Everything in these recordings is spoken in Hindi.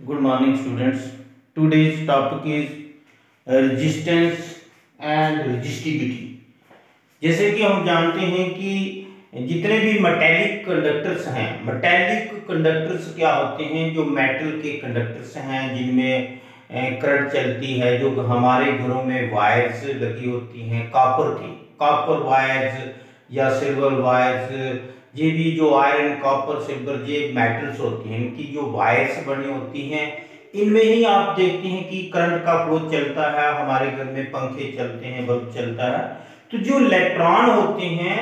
Good morning, students. Today's topic is resistance and resistivity. जैसे कि हम जानते हैं कि जितने भी मेटेलिक कंडक्टर्स क्या होते हैं, जो मेटल के कंडक्टर्स हैं जिनमें करंट चलती है, जो हमारे घरों में वायर्स लगी होती हैं कॉपर वायर्स या सिल्वर वायर्स, ये भी जो आयरन कॉपर सिल्वर ये मेटल्स होती हैं, इनकी जो वायर्स बनी होती हैं इनमें ही आप देखते हैं कि करंट का फ्लो चलता है। हमारे घर में पंखे चलते हैं, बल्ब चलता है। तो जो इलेक्ट्रॉन होते हैं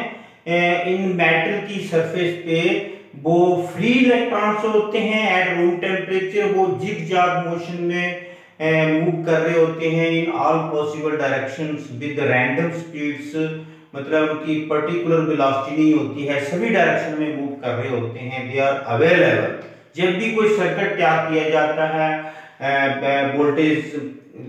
इन मेटल की सरफेस पे वो फ्री इलेक्ट्रॉन्स होते हैं। एट रूम टेम्परेचर वो जिग-जैग मोशन में मूव कर रहे होते हैं इन all possible directions with random speeds, मतलब कि पर्टिकुलर वेलोसिटी नहीं होती है, सभी डायरेक्शन में मूव कर रहे होते हैं। They are available. जब भी कोई सर्किट तैयार किया जाता है, वोल्टेज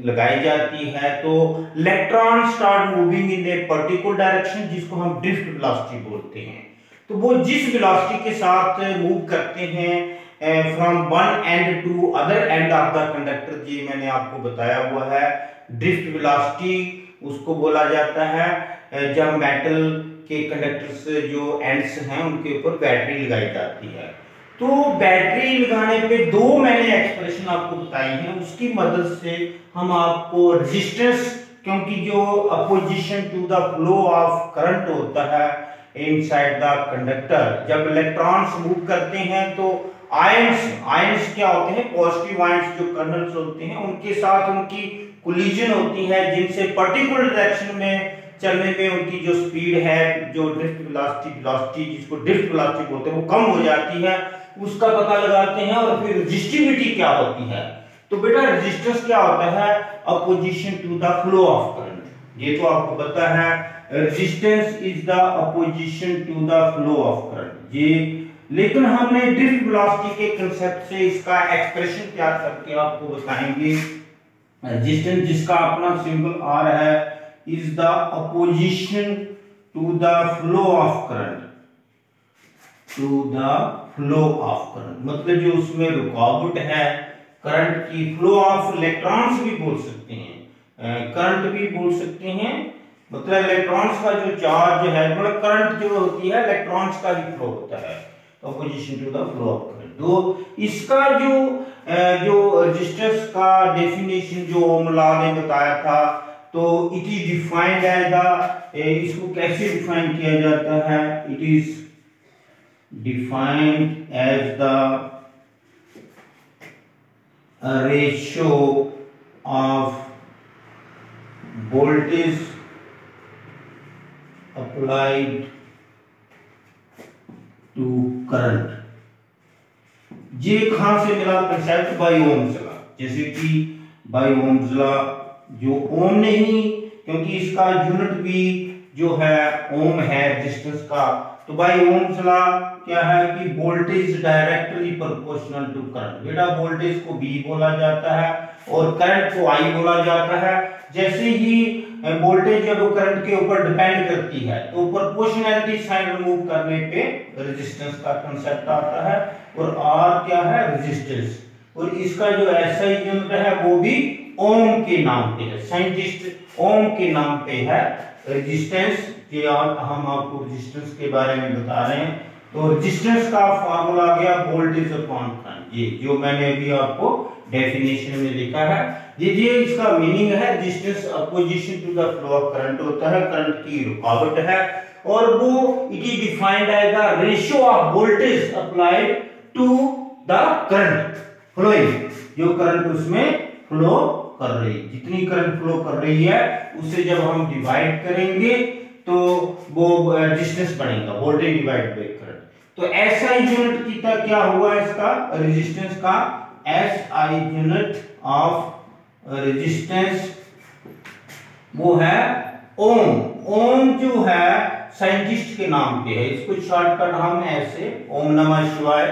लगाई जाती है, तो electron start moving in a particular direction जिसको हम ड्रिफ्ट वेलोसिटी बोलते हैं। तो वो जिस वेलोसिटी के साथ मूव करते हैं from one end to other end of the conductor, जी मैंने आपको बताया हुआ है। ड्रिफ्ट वेलोसिटी उसको बोला जाता है जब मेटल के कंडक्टर्स जो एंड्स हैं उनके ऊपर बैटरी लगाई जाती है। तो बैटरी लगाने पे दो मैंने एक्सप्रेशन आपको बताई हैं, उसकी मदद से हम आपको रेजिस्टेंस, क्योंकि जो opposition to the flow of current होता है इनसाइड द कंडक्टर, जब इलेक्ट्रॉन्स मूव करते हैं तो आयंस क्या होते हैं, पॉजिटिव आयंस जो कर्नल्स होते हैं उनके साथ उनकी कोलिजन होती है, जिनसे पर्टिकुलर डायरेक्शन में चलने में उनकी जो स्पीड है, जो ड्रिफ्ट वेलोसिटी जिसको ड्रिफ्ट वेलोसिटी बोलते हैं, वो कम हो जाती है। उसका पता लगाते हैं। और फिर रेजिस्टिविटी क्या होती है, तो बेटा रेजिस्टेंस क्या होता है, opposition to the flow of current. ये तो आपको पता है, resistance is the opposition to the flow of current ये। लेकिन हमने ड्रिफ्ट वेलोसिटी के कांसेप्ट से इसका एक्सप्रेशन तैयार करके आपको बताएंगे। रेजिस्टेंस जिसका अपना सिंबल आर है is the opposition to the flow of current, मतलब जो उसमें रुकावट है करंट की, फ्लो ऑफ इलेक्ट्रॉन्स भी बोल सकते हैं, करंट भी बोल सकते हैं, मतलब इलेक्ट्रॉन्स का जो चार्ज है, मतलब करंट जो होती है इलेक्ट्रॉन्स का ही फ्लो होता है, opposition to the flow of current. तो इसका जो रेजिस्टेंस का डेफिनेशन जो ओम लॉ ने बताया था, तो it is defined as the, इसको कैसे डिफाइन किया जाता है, it is defined as the ratio of voltage applied to current। ये कहां से मिला कंसेप्ट, बाय ओम्स लॉ। जैसे कि बाय ओम्स लॉ, जो ओम नहीं, क्योंकि इसका यूनिट भी जो है ओम है रेजिस्टेंस का, तो बाय ओम्स लॉ क्या है कि voltage directly proportional to current. बेटा वोल्टेज को V बोला जाता है और करंट को I बोला जाता है। जैसे ही वोल्टेज जब करंट के ऊपर डिपेंड करती है तो प्रोपोर्शनैलिटी साइन रिमूव करने पे रेजिस्टेंस का कांसेप्ट आता है। और R क्या है, रेजिस्टेंस, और इसका जो SI यूनिट है वो भी ओम के नाम पे है, साइंटिस्ट ओम के नाम पे है रेजिस्टेंस। ये हम आपको रेजिस्टेंस के बारे में बता रहे हैं। तो रेजिस्टेंस का फार्मूला आ गया वोल्टेज अपॉन करंट, ये जो मैंने अभी आपको डेफिनेशन में लिखा है। ये इसका मीनिंग है, resistance opposition to the flow of current होता है, करंट की रुकावट है, और वो it is defined as the ratio of voltage applied to the current flowing, जो करंट उसमें फ्लो कर रही है, जितनी करंट फ्लो कर रही है उसे जब हम डिवाइड करेंगे तो वो रेजिस्टेंस बनेगा, वोल्टेज डिवाइड बाय करंट। तो एसआई यूनिट की क्या हुआ इसका रेजिस्टेंस का, एसआई यूनिट ऑफ रेजिस्टेंस वो है ओम। ओम जो है साइंटिस्ट के नाम पे है, इसको शॉर्टकट हम ऐसे ओम नमः शिवाय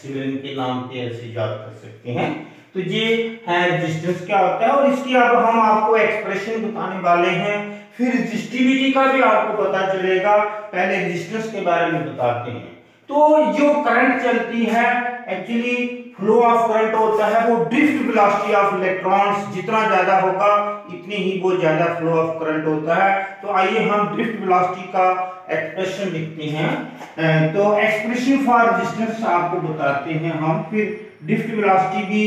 शिवलिंग के नाम पे ऐसे याद कर सकते हैं। तो ये है रेजिस्टेंस क्या होता है, और इसकी अब हम आपको एक्सप्रेशन बताने वाले हैं। फिर रेजिस्टिविटी का भी आपको पता चलेगा, पहले रेजिस्टेंस के बारे में बताते हैं। तो जो करंट चलती है एक्चुअली फ्लो ऑफ करंट होता है वो ड्रिफ्ट वेलोसिटी ऑफ इलेक्ट्रॉन्स जितना ज्यादा होगा इतनी ही वो ज्यादा फ्लो ऑफ करंट होता है। तो आइए हम ड्रिफ्ट वेलोसिटी का एक्सप्रेशन लिखते हैं। तो एक्सप्रेशन फॉर रेजिस्टेंस आपको बताते हैं हम, फिर ड्रिफ्ट वेलोसिटी भी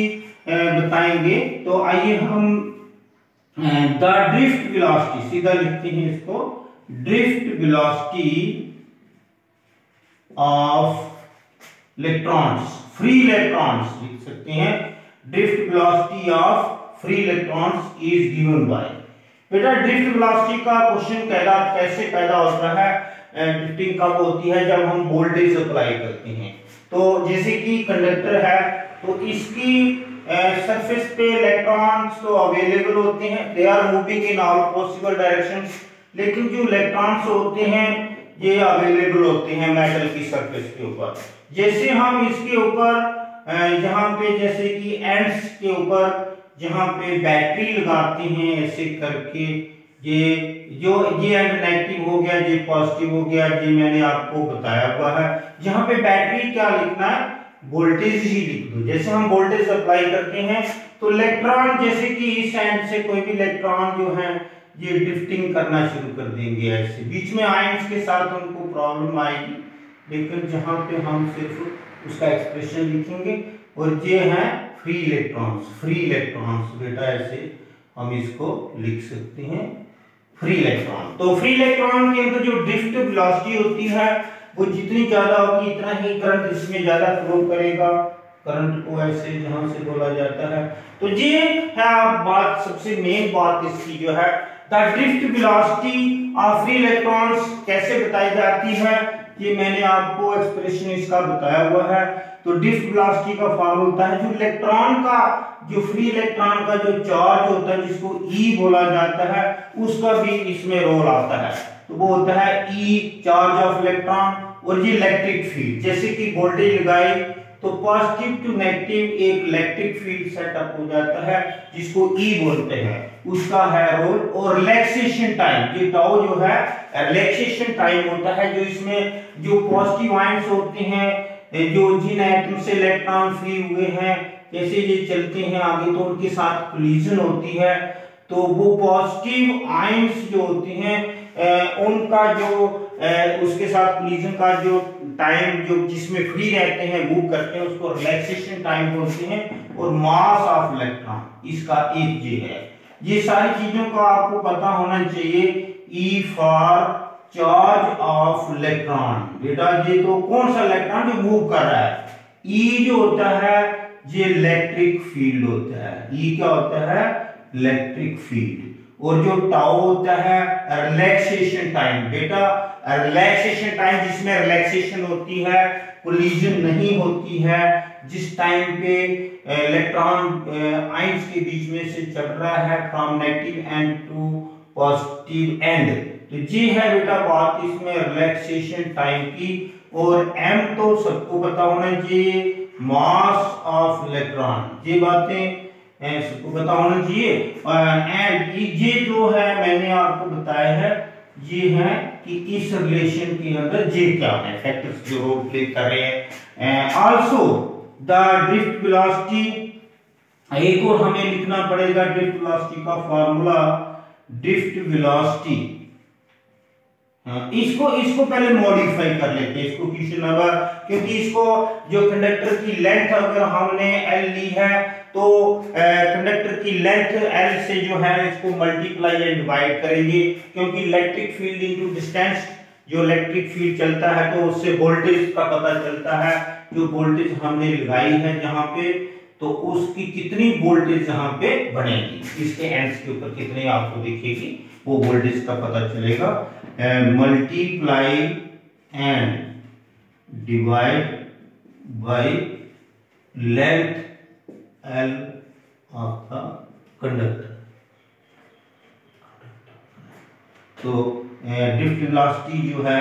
बताएंगे। तो आइए हम द ड्रिफ्ट वेलोसिटी सीधा लिखते हैं इसको, drift velocity of electrons, free electrons लिख सकते हैं। Drift velocity of free electrons is given by. बेटा ड्रिफ्ट वेलोसिटी का क्वेश्चन कैसे पैदा होता है, ड्रिफ्टिंग कब होती है, जब हम वोल्टेज अप्लाई करते हैं। तो जैसे कि कंडक्टर है तो इसकी सरफेस पे इलेक्ट्रॉन्स तो अवेलेबल होते हैं, they are moving in all possible directions, लेकिन जो इलेक्ट्रॉन्स होते हैं ये अवेलेबल होते हैं मेटल की सरफेस के ऊपर। जैसे हम इसके ऊपर यहाँ पे जैसे कि एंड्स के ऊपर जहाँ पे बैटरी लगाते हैं ऐसे करके, ये एंड नेगेटिव हो गया, ये पॉजिटिव हो गया, ये मैंने आपको बताया हुआ है। जहाँ पे बैटरी क्या लिखना है, वोल्टेज ही लिख दो। जैसे हम वोल्टेज अप्लाई करते हैं तो इलेक्ट्रॉन जैसे कि इस एंड से कोई भी इलेक्ट्रॉन जो है ये ड्रिफ्टिंग करना शुरू कर देंगे, ऐसे बीच में आयंस के साथ उनको प्रॉब्लम आएगी, लेकिन जहां पे हम सिर्फ उसका एक्सप्रेशन लिखेंगे। और ये हैं फ्री इलेक्ट्रॉन्स, फ्री इलेक्ट्रॉन्स बेटा ऐसे हम इसको लिख सकते हैं, फ्री इलेक्ट्रॉन। तो फ्री इलेक्ट्रॉन के अंदर जो ड्रिफ्ट वेलोसिटी होती है वो जितनी ज्यादा होगी इतना ही करंट इसमें ज्यादा फ्लो करेगा, करंट को ऐसे जहां से बोला जाता है। तो ये है बात, सबसे मेन बात इसकी जो है the drift velocity of free electrons कैसे बताई जाती है, ये मैंने आपको एक्सप्रेशन इसका बताया हुआ है। तो ड्रिफ्ट वेलोसिटी का फॉर्मूला होता है जो इलेक्ट्रॉन का, जो फ्री इलेक्ट्रॉन का जो चार्ज होता है जिसको E बोला जाता है, उसका भी इसमें रोल आता है। तो वो होता है E चार्ज ऑफ इलेक्ट्रॉन। और ये इलेक्ट्रिक फील्ड, जैसे कि वोल्टेज लगाई तो पॉजिटिव टू नेगेटिव एक इलेक्ट्रिक फील्ड सेटअप हो जाता है जिसको E बोलते हैं, उसका है रोल। और रिलैक्सेशन टाइम, ये टाउ जो है रिलैक्सेशन टाइम होता है, जो इसमें जो पॉजिटिव आयंस होते हैं, जो जिन एटम से इलेक्ट्रॉन फ्री हुए हैं, जैसे ये चलते हैं आगे तो उनके साथ कोलिजन होती है, तो वो पॉजिटिव आयंस जो होते हैं उनका जो उसके साथ कोलिजन का जो टाइम जो जिसमें फ्री रहते हैं मूव करते हैं उसको रिलैक्सेशन टाइम बोलते हैं। और मास ऑफ इलेक्ट्रॉन इसका एक ये है। ये सारी चीजों का आपको पता होना चाहिए। E for charge of electron, बेटा ये तो कौन सा इलेक्ट्रॉन जो मूव कर रहा है, E जो होता है ये इलेक्ट्रिक फील्ड होता है, E क्या होता है इलेक्ट्रिक फील्ड। और जो टाउ होता है रिलैक्सेशन टाइम, बेटा रिलैक्सेशन टाइम जिसमें रिलैक्सेशन होती है, कोलिजन नहीं होती है, जिस टाइम पे इलेक्ट्रॉन आयंस के बीच में से चल रहा है from negative end to positive end. तो ये है बेटा बात इसमें रिलैक्सेशन टाइम की। और m तो सबको पता होना चाहिए, मास ऑफ इलेक्ट्रॉन, ये बातें सबको पता होना चाहिए। एंड ये जो है मैंने आपको बताया है, ये है कि इस रिलेशन के अंदर ये क्या है फैक्टर्स जो रोल प्ले कर रहे हैं। आल्सो द ड्रिफ्ट वेलोसिटी, एक और हमें लिखना पड़ेगा ड्रिफ्ट वेलोसिटी का फार्मूला, ड्रिफ्ट वेलोसिटी। इसको पहले मॉडिफाई कर लेते हैं, इसको क्वेश्चन नंबर, क्योंकि इसको जो कंडक्टर की लेंथ अगर हमने L ली है तो कंडक्टर की लेंथ L से जो है इसको मल्टीप्लाई या डिवाइड करेंगे, क्योंकि इलेक्ट्रिक फील्ड इनटू डिस्टेंस, जो इलेक्ट्रिक फील्ड चलता है तो उससे वोल्टेज का पता चलता है। जो वोल्टेज हमने लगाई है जहां पे, तो उसकी कितनी वोल्टेज यहाँ पे बनेगी, इसके एंड्स के ऊपर कितने आपको दिखेगी वो वोल्टेज का पता चलेगा। Multiply and divide by length L of the conductor. तो ड्रिफ्ट वेलोसिटी जो है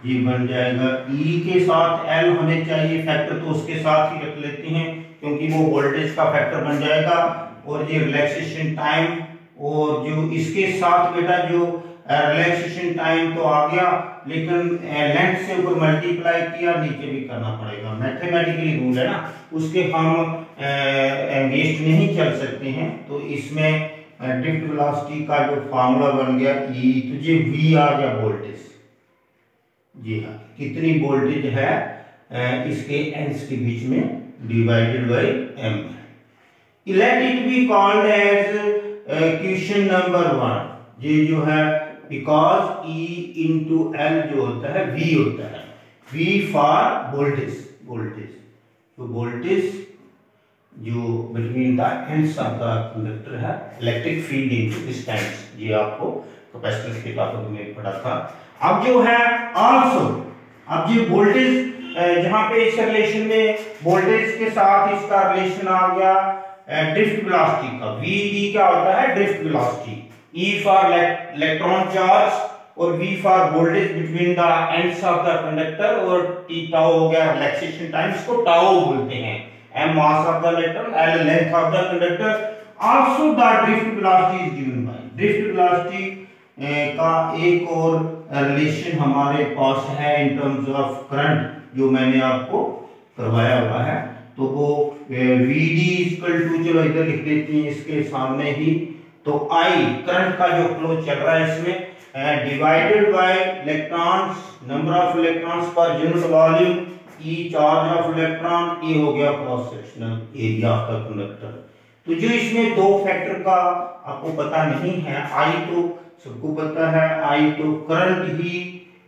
ये बन जाएगा E के साथ L होने चाहिए फैक्टर, तो उसके साथ ही रख लेते हैं क्योंकि वो वोल्टेज का फैक्टर बन जाएगा। और ये रिलैक्सेशन टाइम, और जो इसके साथ बेटा जो रिलैक्सेशन टाइम तो आ गया, लेकिन लेंथ से ऊपर मल्टीप्लाई किया, नीचे भी करना पड़ेगा, मैथमेटिकली रूल है ना, उसके हम अगेंस्ट नहीं चल सकते हैं। तो इसमें ड्रिफ्ट वेलोसिटी का जो फार्मूला बन गया E, तो ये V आ गया वोल्टेज, जी हाँ, कितनी वोल्टेज है इसके एंड्स के बीच में divided by m। Let it be called as question number 1। ये जो है बिकॉज E into L जो होता है V होता है, V फॉर वोल्टेज, तो वोल्टेज जो between the ends of the conductor है, इलेक्ट्रिक फील्ड इनटू डिस्टेंस, ये आपको कैपेसिटेंस के टॉपिक में पढ़ा था। अब जो है आल्सो, अब ये वोल्टेज जहां पे इस रिलेशन में वोल्टेज के साथ इसका रिलेशन आ गया ड्रिफ्ट वेलोसिटी का, Vd क्या होता है drift velocity, E for electron charge और V for voltage between the ends of the conductor, और T टाउ हो गया रिलैक्सेशन टाइम, इसको टाउ बोलते हैं। M mass of the electron, L length of the conductor, also the drift velocity is given by. Drift velocity का एक और रिलेशन हमारे पास है इन टर्म्स ऑफ करंट, जो मैंने आपको करवाया हुआ है, तो वो Vd इक्वल टू, चलो इधर लिख देते हैं इसके सामने ही, तो I करंट का जो फ्लो चल रहा है इसमें divided by electrons, number of electrons per unit volume, E charge of electron, E हो गया cross sectional area of the conductor. तो जो इसमें दो फैक्टर का आपको पता नहीं है, I तो सबको पता है, I तो करंट ही,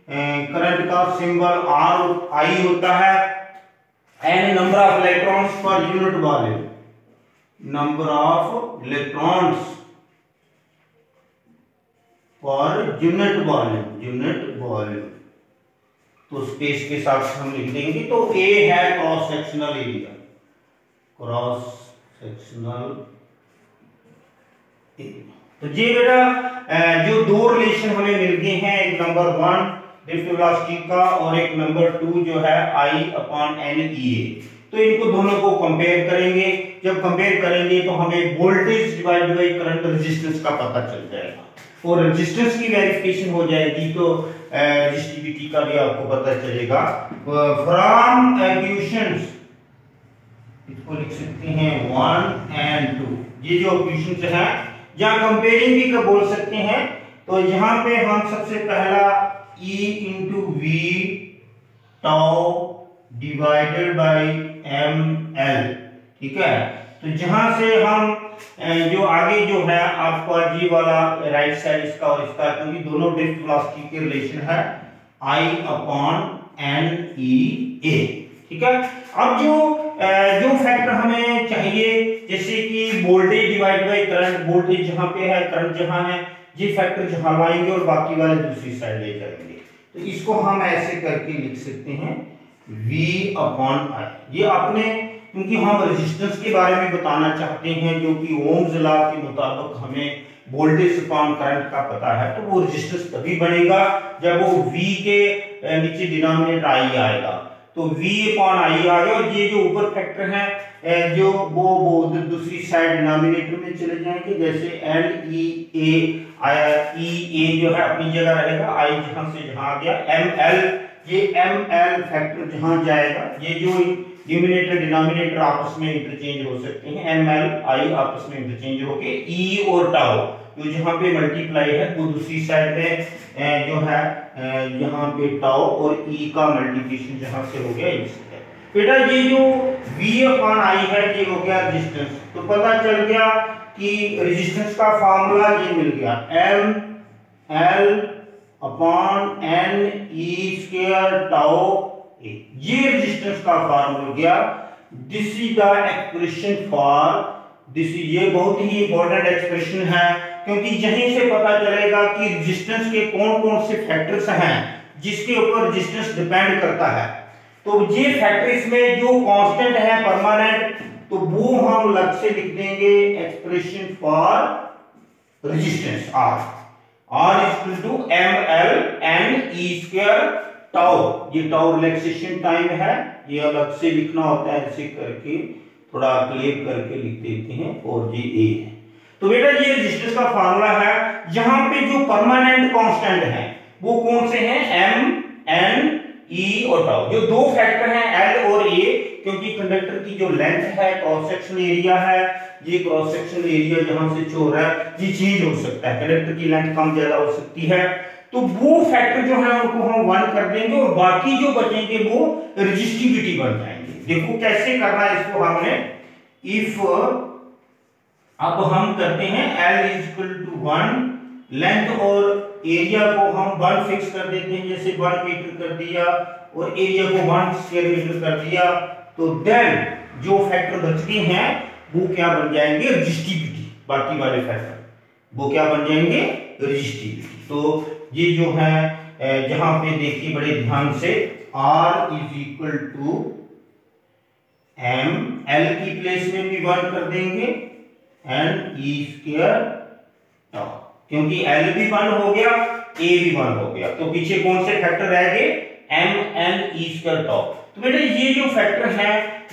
करंट का सिंबल I होता है, N number of electrons per unit volume, number of electrons per unit volume, तो स्पेस के साथ हम लिख देंगे। तो A है cross sectional area, cross sectional area. तो ये बेटा जो दो रिलेशन हमें मिल गए हैं, एक नंबर 1 ड्रिफ्ट वेलोसिटी का और एक नंबर 2 जो है I/NEA, तो इनको दोनों को कंपेयर करेंगे। जब कंपेयर करेंगे तो हमें voltage divide by current resistance का पता चल जाएगा, और रेजिस्टेंस की वेरिफिकेशन हो जाएगी, तो रेजिस्टिविटी का भी आपको पता चलेगा। फ्रॉम इक्वेशंस इसको लिख सकते हैं 1 and 2, ये जो इक्वेशंस हैं, या कंपेयरिंग भी कर बोल सकते हैं। तो यहाँ पे हम सबसे पहला E into V tau divided by ml, ठीक है। तो जहां से हम जो आगे जो है आपका जी वाला राइट साइड इसका और इसका, क्योंकि दोनों ड्रिफ्ट वेलोसिटी के रिलेशन है I/NEA, ठीक है। अब जो फैक्टर हमें चाहिए, जैसे कि voltage divide by current, voltage जहां पे है करंट जहां है, ये फैक्टर जहां लाएंगे और बाकी वाले दूसरी साइड ले जाएंगे। तो इसको हम ऐसे करके लिख सकते हैं V/I। ये आपने, क्योंकि हम रेजिस्टेंस के बारे में बताना चाहते हैं, जो कि ओम्स लॉ के मुताबिक हमें वोल्टेज अपॉन करंट का पता है, तो वो रेजिस्टेंस तभी बनेगा जब वो V के नीचे डिनोमिनेटर I आएगा, तो V/I आ गया, और ये जो ऊपर फैक्टर है जो वो दूसरी साइड डिनोमिनेटर में चले जाएंगे, जैसे LEA जो है अपनी जगह रहेगा, I जहां से जहां आ गया, ML, ये ML फैक्टर जहां जाएगा, ये जो न्यूमिनेटर डिनोमिनेटर आपस में इंटरचेंज हो सकते हैं, ML I आपस में इंटरचेंज होके E और टाउ जो जहां पे मल्टीप्लाई है, वो दूसरी साइड पे जो है यहाँ पे टाउ और E का मल्टीप्लिकेशन जहां से हो गया इससे। बेटा ये जो V/I है, ये हो गया रेजिस्टेंस। तो पता चल गया कि रेजिस्टेंस का फार्मूला ये मिल गया, ML/NE² टाउ A, ये रेजिस्टेंस का फार्मूला हो गया। This is the expression for this, ये बहुत ही इंपॉर्टेंट एक्सप्रेशन है, क्योंकि यहीं से पता चलेगा कि रेजिस्टेंस के कौन-कौन से फैक्टर्स हैं जिसके ऊपर रेजिस्टेंस डिपेंड करता है। तो ये फैक्टर इसमें जो कांस्टेंट है परमानेंट, तो वो हम अलग से लिख देंगे, expression for resistance R equal to ML/NE² tau. ये टाउ रिलैक्सेशन टाइम है, ये अलग से लिखना होता है, ऐसे करके थोड़ा क्लियर करके लिख देते हैं, और ये A है। तो बेटा ये रेजिस्टेंस का फार्मूला है। यहाँ पे जो परमानेंट कांस्टेंट है वो कौन से हैं, एम, एन, ई और टाउ। जो दो फैक्टर हैं एल और ए, क्योंकि कंडक्टर की जो लेंथ है, क्रॉस सेक्शन एरिया है, ये क्रॉस सेक्शन एरिया जहां से जो हो रहा है ये चेंज हो सकता है, कंडक्टर की लेंथ कम ज्यादा हो सकती है, तो वो फैक्टर जो है उनको हम 1 कर देंगे और बाकी जो बचेंगे वो रेजिस्टिविटी बन जाएंगे। देखो कैसे करना है इसको हमने, इफ अब हम करते हैं L = 1, लेंथ और एरिया को हम 1 फिक्स कर देते हैं, जैसे 1 मीटर कर दिया और एरिया को 1 स्क्वायर मीटर कर दिया, तो देन जो फैक्टर बचते हैं वो क्या बन जाएंगे, रेजिस्टिविटी। बाकी वाले फैक्टर वो क्या बन जाएंगे, रेजिस्टिविटी। तो ये जो है जहां पे देखिए बड़े ध्यान से, R = M, L की प्लेस में भी 1 कर देंगे एंड E² टाउ, क्योंकि L भी 1 हो गया, A भी 1 हो गया, तो पीछे कौन से फैक्टर रह गए, M, N, E² टाउ। तो बेटा ये जो फैक्टर है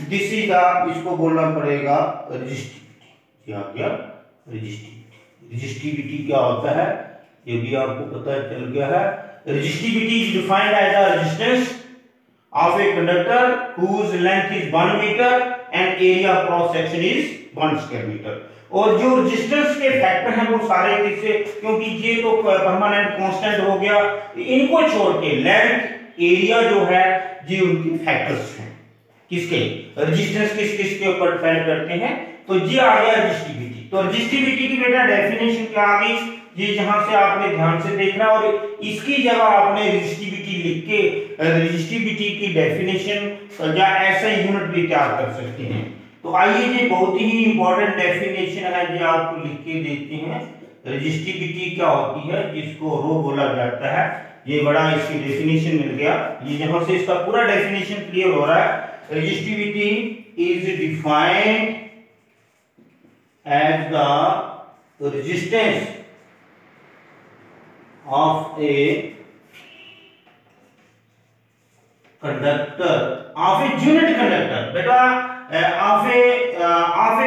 दिस इज इसको बोलना पड़ेगा रेजिस्टिविटी। क्या गया, रेजिस्टिविटी। रेजिस्टिविटी क्या होता है ये भी आपको पता चल गया है। Resistivity is defined as the resistance of a conductor whose length is 1 meter and area cross section is 1 square meter। और जो रेजिस्टेंस के फैक्टर हैं वो सारे किससे, क्योंकि ये तो परमानेंट कांस्टेंट हो गया, इनको छोड़ के लेंथ, एरिया जो है ये उनके फैक्टर्स हैं। किसके, रेजिस्टेंस किस के ऊपर डिपेंड करते हैं, तो ये आ गया रेजिस्टिविटी। तो रेजिस्टिविटी की बेटा डेफिनेशन क्या आ गई, ये जहां से आपने ध्यान से देखना और इसकी जगह आपने रेजिस्टिविटी लिख के रेजिस्टिविटी की डेफिनेशन या ऐसा यूनिट भी तैयार कर सकते हैं। तो आइए ये बहुत ही इंपॉर्टेंट डेफिनेशन है जो आपको लिख के देते हैं। रेजिस्टिविटी क्या होती है, जिसको रो बोला जाता है, ये बड़ा इसकी डेफिनेशन मिल गया। ये जहां से इसका पूरा डेफिनेशन क्लियर हो रहा है, resistivity is defined as the resistance of a conductor, of a unit conductor। बेटा of a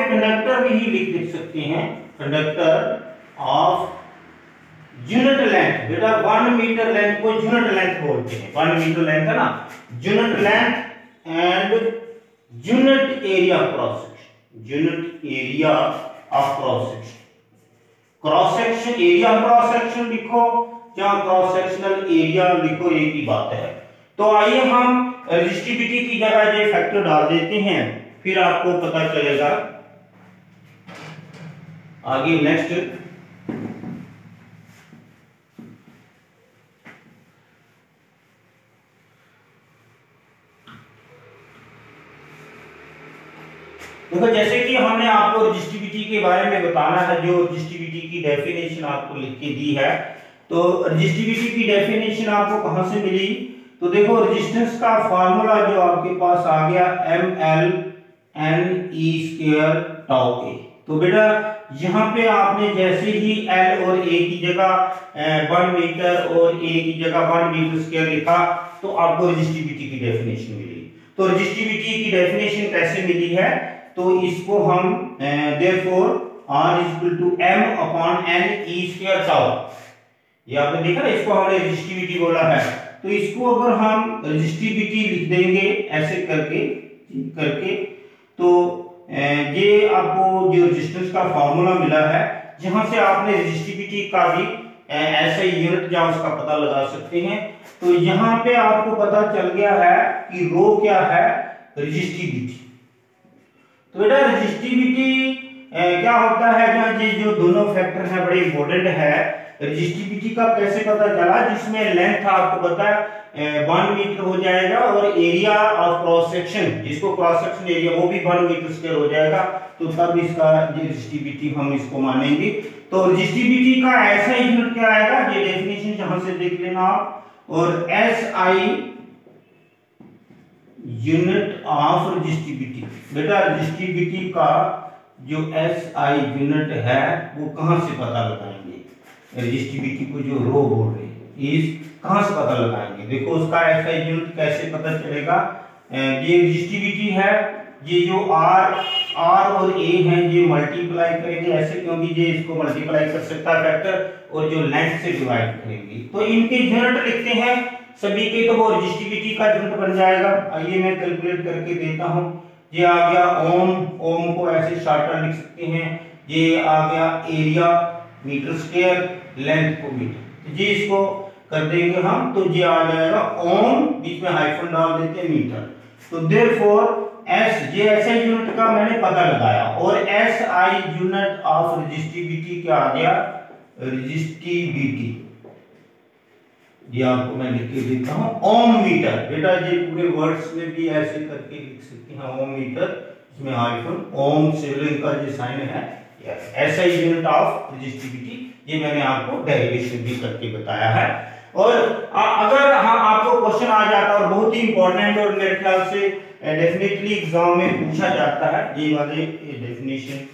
conductor भी ही लिख सकते हैं, conductor of unit length। बेटा 1 मीटर लेंथ को यूनिट लेंथ बोलते हैं, 1 मीटर लेंथ है ना, unit length and unit area cross section, unit area of cross section. Cross section area cross section लिखो या क्रॉस सेक्शनल एरिया लिखो, एक ही बात है। तो आइए हम रेजिस्टिविटी की जगह ये फैक्टर डाल देते हैं, फिर आपको पता चलेगा आगे नेक्स्ट। देखो जैसे कि हमने आपको रेजिस्टिविटी के बारे में बताना है, जो रेजिस्टिविटी की डेफिनेशन आपको लिख के दी है, तो रेजिस्टिविटी की डेफिनेशन आपको कहां से मिली, तो देखो रेजिस्टेंस का फार्मूला जो आपके पास आ गया ML/N/E² टाउ के। तो बेटा यहाँ पे आपने जैसे ही L और A की जगह 1 मीटर और A की जगह 1 मीटर स्क्वायर लिखा तो आपको रेजिस्टिविटी की डेफिनेशन मिली। तो रेजिस्टिविटी की डेफिनेशन कैसे मिली है, तो इसको हम therefore R = M/N/E² टाउ, ये आपने देखा ना, इसको हमने रेजिस्टिविटी बोला है, तो इसको अगर हम रेजिस्टिविटी लिख देंगे ऐसे करके तो ये आपको जो रेजिस्टेंस का फार्मूला मिला है, जहां से आपने रेजिस्टिविटी का भी ऐसे यूनिट या उसका पता लगा सकते हैं। तो यहाँ पे आपको पता चल गया है कि रो क्या है, रेजिस्टिविटी। तो बेटा रेजिस्टिविटी क्या होता है, जहाँ ये जो दोनों फैक्टर हैं बड़े इंपॉर्टेंट है। रेजिस्टिविटी का कैसे पता चला, जिसमें लेंथ आपको पता है 1 मीटर हो जाएगा और एरिया ऑफ क्रॉस सेक्शन, जिसको क्रॉस सेक्शन एरिया वो भी 1 मीटर स्क्वायर हो जाएगा, तो तब इसका रेजिस्टिविटी हम इसको मानेंगे। तो रेजिस्टिविटी का ऐसा यूनिट क्या आएगा, ये डेफिनेशन जहां से देख लेना आप, और SI यूनिट ऑफ रेजिस्टिविटी। बेटा रेजिस्टिविटी का जो SI यूनिट है वो कहां से पता लगाएंगे, रेजिस्टिविटी को जो रो बोल रहे हैं इस कहां से पता लगाएंगे। देखो उसका SI यूनिट कैसे पता चलेगा, ये रेजिस्टिविटी है, ये जो R और A हैं ये मल्टीप्लाई करेंगे ऐसे, क्योंकि ये इसको मल्टीप्लाई कर सकता है फैक्टर, और जो लेंथ से डिवाइड करेंगे तो इनके यूनिट लिखते हैं सभी के, तो वो रेजिस्टिविटी का यूनिट बन जाएगा। आइए मैं कैलकुलेट करके देता हूं। ये आ गया ओम, ओम को ऐसे शॉर्टर लिख सकते हैं। ये आ गया एरिया मीटर स्क्वायर, लेंथ को मीटर, जी इसको कर देंगे हम, तो ये आ जाएगा ओम, बीच में हाइफन डाल देते हैं मीटर। तो देयरफॉर एस, ये ऐसे यूनिट का मैंने पता लगाया, और S I unit of resistivity क्या आ गया, रेजिस्टिविटी, ये आपको मैं लिख के देता हूं ओम मीटर। बेटा ये पूरे वर्ड्स में भी ऐसे करके लिख सकते हैं ओम मीटर, इसमें हाइफन ओम सिबलिंग का जो साइन है, ऐसा यूनिट ऑफ रेजिस्टिविटी, ये मैंने आपको डेरिवेशन भी करके बताया है। और अगर हाँ आपको क्वेश्चन आ जाता है और बहुत ही इंपॉर्टेंट, और मेरे ख्याल से डेफिनेटली एग्जाम में पूछा जाता है ये वाले डेफिनेशन,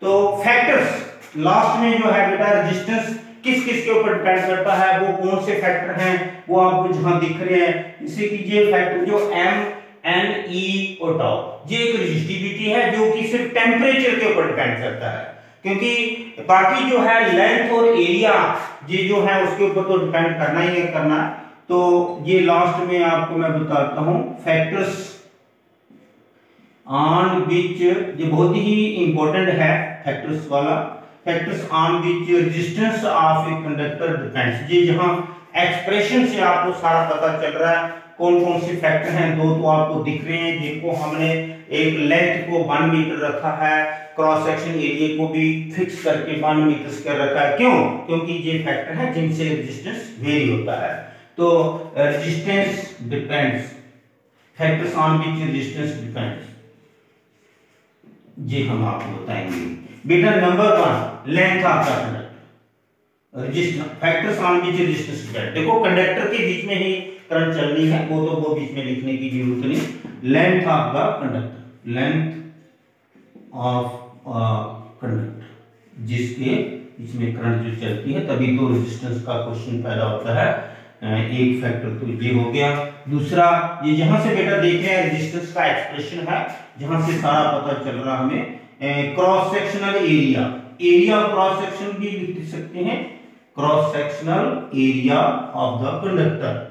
तो फैक्टर्स लास्ट में जो है बेटा रेजिस्टेंस किस किस के ऊपर डिपेंड करता है, वो कौन से फैक्टर हैं, वो आपको जहां दिख रहे हैं, जैसे कि ये फैक्टर जो एम एन ई और टाउ, ये एक रेजिस्टिविटी है जो कि सिर्फ टेम्परेचर के ऊपर डिपेंड करता है, क्योंकि बाकी जो है लेंथ और एरिया ये जो है उसके ऊपर तो डिपेंड करना ही है करना। तो ये लास्ट में आपको मैं बताता हूं फैक्टर्स ऑन विच, ये बहुत ही इंपॉर्टेंट है फैक्टर्स वाला, factors on which resistance of a conductor depends. ये जहां एक्सप्रेशन से आपको सारा पता चल रहा है कौन कौन से फैक्टर हैं, दो तो आपको दिख रहे हैं, जिनको हमने एक लेंथ को 1 मीटर रखा है, क्रॉस सेक्शन एरिया को भी फिक्स करके 1 मीटर स्क्वायर रखा है। क्यों? क्योंकि ये फैक्टर है जिनसे रेजिस्टेंस वेरी होता है। तो resistance depends, factors on which resistance depends, ये हम आपको बताएंगे। बेटा number 1 length of the conductor, resistance factors on which resistance depends. देखो कंडक्टर के बीच में ही करंट चलनी है, वो बीच में लिखने की जरूरत नहीं। Length of the conductor, length of conductor, जिसके इसमें करंट जो चलती है, तभी तो रेजिस्टेंस का क्वेश्चन पैदा होता है। एक फैक्टर तो ये हो गया। दूसरा, ये जहां से बेटा देख रहे हैं रेजिस्टेंस का एक्सप्रेशन है, जहां से सारा पता चल रहा हमें, cross sectional area, area cross section भी लिख सकते हैं, cross sectional area of the conductor,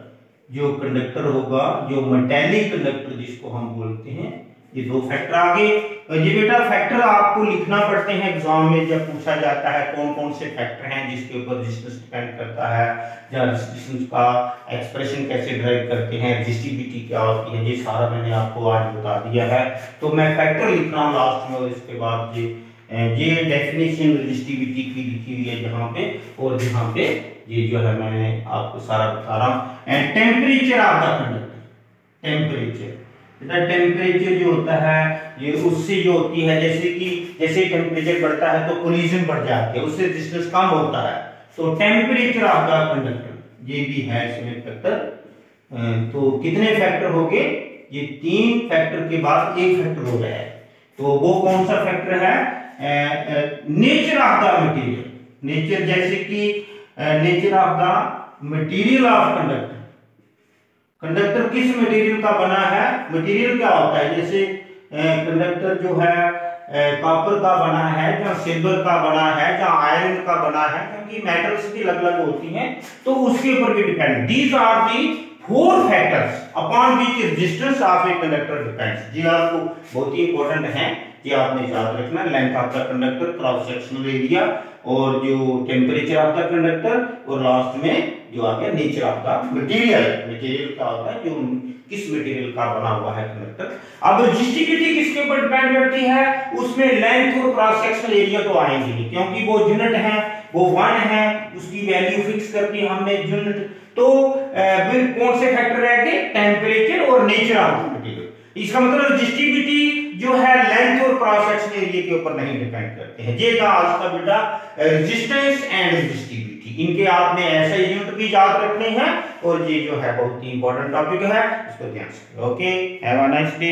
जो कंडक्टर होगा, जो मेटेलिक कंडक्टर जिसको हम बोलते हैं। ये दो फैक्टर आगे, ये बेटा फैक्टर आपको लिखना पड़ते हैं एग्जाम में, जब पूछा जाता है कौन कौन से फैक्टर हैं जिसके ऊपर रेजिस्टेंस डिपेंड करता है, या रेजिस्टेंस का एक्सप्रेशन कैसे ड्राइव करते हैं, रेजिस्टिविटी क्या होती है, ये सारा मैंने आपको आज बता दिया है। तो मैं फैक्टर लिख रहा हूँ लास्ट में, और इसके बाद ये डेफिनेशन रेजिस्टिविटी की लिखी हुई है जहां पे, और जहां पे ये जो है मैंने आपको सारा बता रहा हूं। And temperature of the conductor, temperature, temperature जो होता है ये उससे जो होती है, जैसे टेम्परेचर बढ़ता है तो कोलिजन बढ़ जाती है, उससे रेजिस्टेंस कम होता है। तो टेम्परेचर ऑफ द कंडक्टर ये भी है इसमें फैक्टर। तो कितने फैक्टर हो गए? ये 3 फैक्टर के बाद एक फैक्टर हो गया है। तो वो कौन सा फैक्टर है? Nature of the material, nature, जैसे कि nature of the material of conductor, conductor किस मटेरियल का बना है, मटेरियल क्या होता है, जैसे कंडक्टर जो है कॉपर का बना है, या सिल्वर का बना है, या आयरन का बना है, क्योंकि मेटल्स भी अलग अलग होती हैं, तो उसके ऊपर भी depend. These are the 4 factors upon which resistance of a conductor depends. ये आपको बहुत ही इंपॉर्टेंट है, ये आपने याद रखना। Length of the conductor, cross sectional area, और जो टेम्परेचर ऑफ द कंडक्टर, और लास्ट में जो आ गया nature of the material, material क्या होता है, जो किस मटेरियल का बना हुआ है कंडक्टर। अब रेजिस्टिविटी किसके ऊपर डिपेंड करती है? उसमें लेंथ और क्रॉस सेक्शनल एरिया तो आएंगे नहीं, क्योंकि वो यूनिट है, वो 1 है, उसकी वैल्यू फिक्स करती है हमने यूनिट। तो कौन से फैक्टर रह गए? टेम्परेचर और नेचर ऑफ द मटेरियल। इसका मतलब रेजिस्टिविटी जो है लेंथ और क्रॉस सेक्शनल एरिया के ऊपर नहीं डिपेंड करते हैं। ये था आज का बेटा रेजिस्टेंस एंड रेजिस्टिविटी। इनके आपने ऐसे यूनिट भी याद रखने हैं, और ये जो है बहुत ही इंपॉर्टेंट टॉपिक है, इसको ध्यान से। Okay, have a nice day.